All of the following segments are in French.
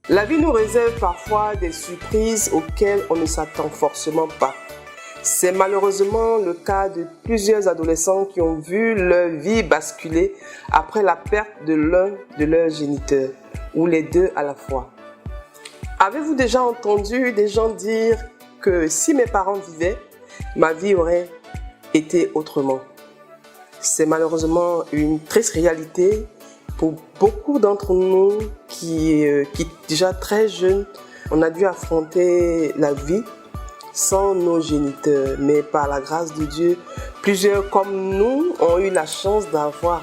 La vie nous réserve parfois des surprises auxquelles on ne s'attend forcément pas. C'est malheureusement le cas de plusieurs adolescents qui ont vu leur vie basculer après la perte de l'un de leurs géniteurs, ou les deux à la fois. Avez-vous déjà entendu des gens dire que si mes parents vivaient, ma vie aurait été autrement? C'est malheureusement une triste réalité pour beaucoup d'entre nous qui déjà très jeunes, on a dû affronter la vie sans nos géniteurs. Mais par la grâce de Dieu, plusieurs comme nous ont eu la chance d'avoir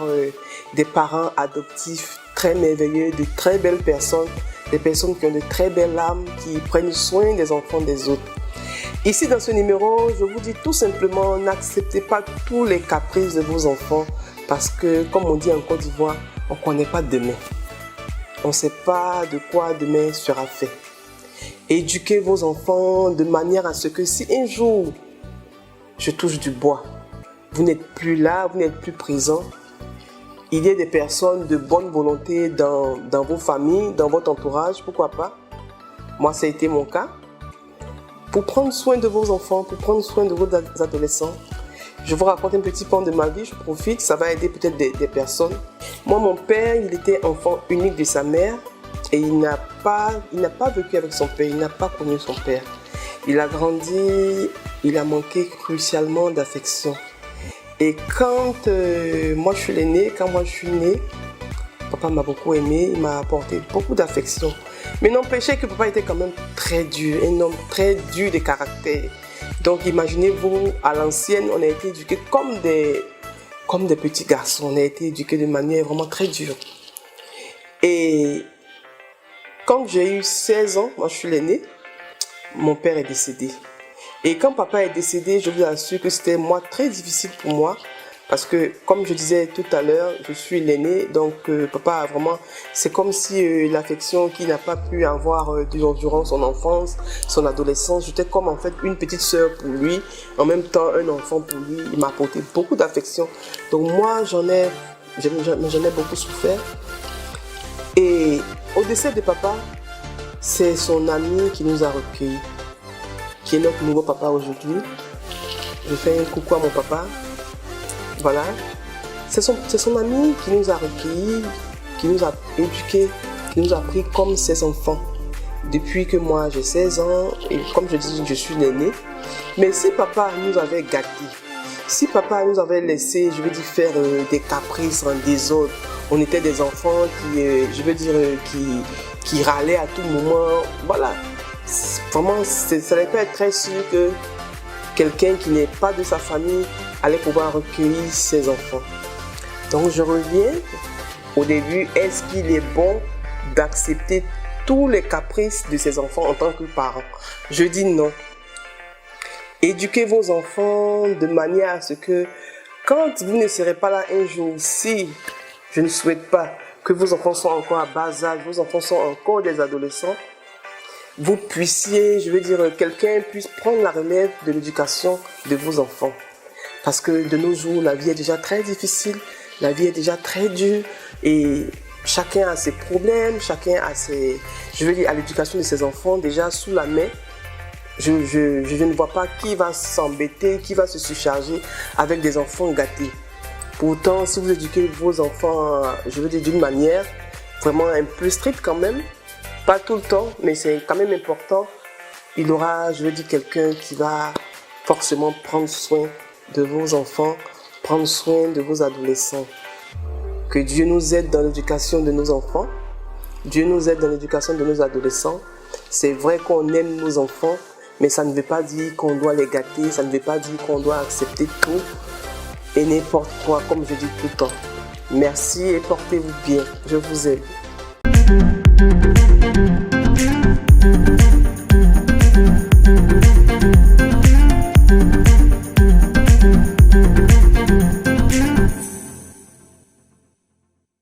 des parents adoptifs très merveilleux, de très belles personnes, des personnes qui ont de très belles âmes, qui prennent soin des enfants des autres. Ici dans ce numéro, je vous dis tout simplement, n'acceptez pas tous les caprices de vos enfants parce que, comme on dit en Côte d'Ivoire, on ne connaît pas demain. On ne sait pas de quoi demain sera fait. Éduquez vos enfants de manière à ce que si un jour, je touche du bois, vous n'êtes plus là, vous n'êtes plus présent, il y a des personnes de bonne volonté dans vos familles, dans votre entourage, pourquoi pas. Moi, ça a été mon cas. Pour prendre soin de vos enfants, pour prendre soin de vos adolescents, je vous raconte un petit pan de ma vie, je profite, ça va aider peut-être des personnes. Moi, mon père, il était enfant unique de sa mère et il n'a pas vécu avec son père, il n'a pas connu son père. Il a grandi, il a manqué crucialement d'affection. Et quand moi je suis né, papa m'a beaucoup aimé, il m'a apporté beaucoup d'affection. Mais n'empêchez que papa était quand même très dur, un homme très dur de caractère. Donc imaginez-vous, à l'ancienne, on a été éduqués comme des petits garçons. On a été éduqués de manière vraiment très dure. Et quand j'ai eu 16 ans, moi je suis l'aîné, mon père est décédé. Et quand papa est décédé, je vous assure que c'était très difficile pour moi. Parce que, comme je disais tout à l'heure, je suis l'aîné, donc papa a vraiment... C'est comme si l'affection qu'il n'a pas pu avoir durant son enfance, son adolescence, j'étais comme en fait une petite sœur pour lui, en même temps un enfant pour lui. Il m'a apporté beaucoup d'affection. Donc moi, j'en ai beaucoup souffert. Et au décès de papa, c'est son ami qui nous a recueillis, qui est notre nouveau papa aujourd'hui. Je fais un coucou à mon papa. Voilà, c'est son ami qui nous a recueillis, qui nous a éduqués, qui nous a pris comme ses enfants. Depuis que moi j'ai 16 ans, et comme je dis, je suis l'aîné. Mais si papa nous avait gâtés, si papa nous avait laissé, je veux dire, faire des caprices en désordre, on était des enfants qui râlaient à tout moment. Voilà, vraiment, ça n'allait pas être très sûr que quelqu'un qui n'est pas de sa famille allait pouvoir recueillir ses enfants. Donc je reviens au début, est-ce qu'il est bon d'accepter tous les caprices de ses enfants en tant que parent? Je dis non. Éduquez vos enfants de manière à ce que quand vous ne serez pas là un jour, si je ne souhaite pas que vos enfants soient encore à bas âge, vos enfants sont encore des adolescents, vous puissiez, quelqu'un puisse prendre la relève de l'éducation de vos enfants. Parce que de nos jours, la vie est déjà très difficile, la vie est déjà très dure et chacun a ses problèmes, chacun a à l'éducation de ses enfants déjà sous la main. Je ne vois pas qui va s'embêter, qui va se surcharger avec des enfants gâtés. Pourtant, si vous éduquez vos enfants, d'une manière vraiment un peu stricte quand même, pas tout le temps, mais c'est quand même important, il y aura, quelqu'un qui va forcément prendre soin de vos enfants, prendre soin de vos adolescents. Que Dieu nous aide dans l'éducation de nos enfants, Dieu nous aide dans l'éducation de nos adolescents. C'est vrai qu'on aime nos enfants, mais ça ne veut pas dire qu'on doit les gâter, ça ne veut pas dire qu'on doit accepter tout et n'importe quoi, comme je dis tout le temps. Merci et portez-vous bien, je vous aime.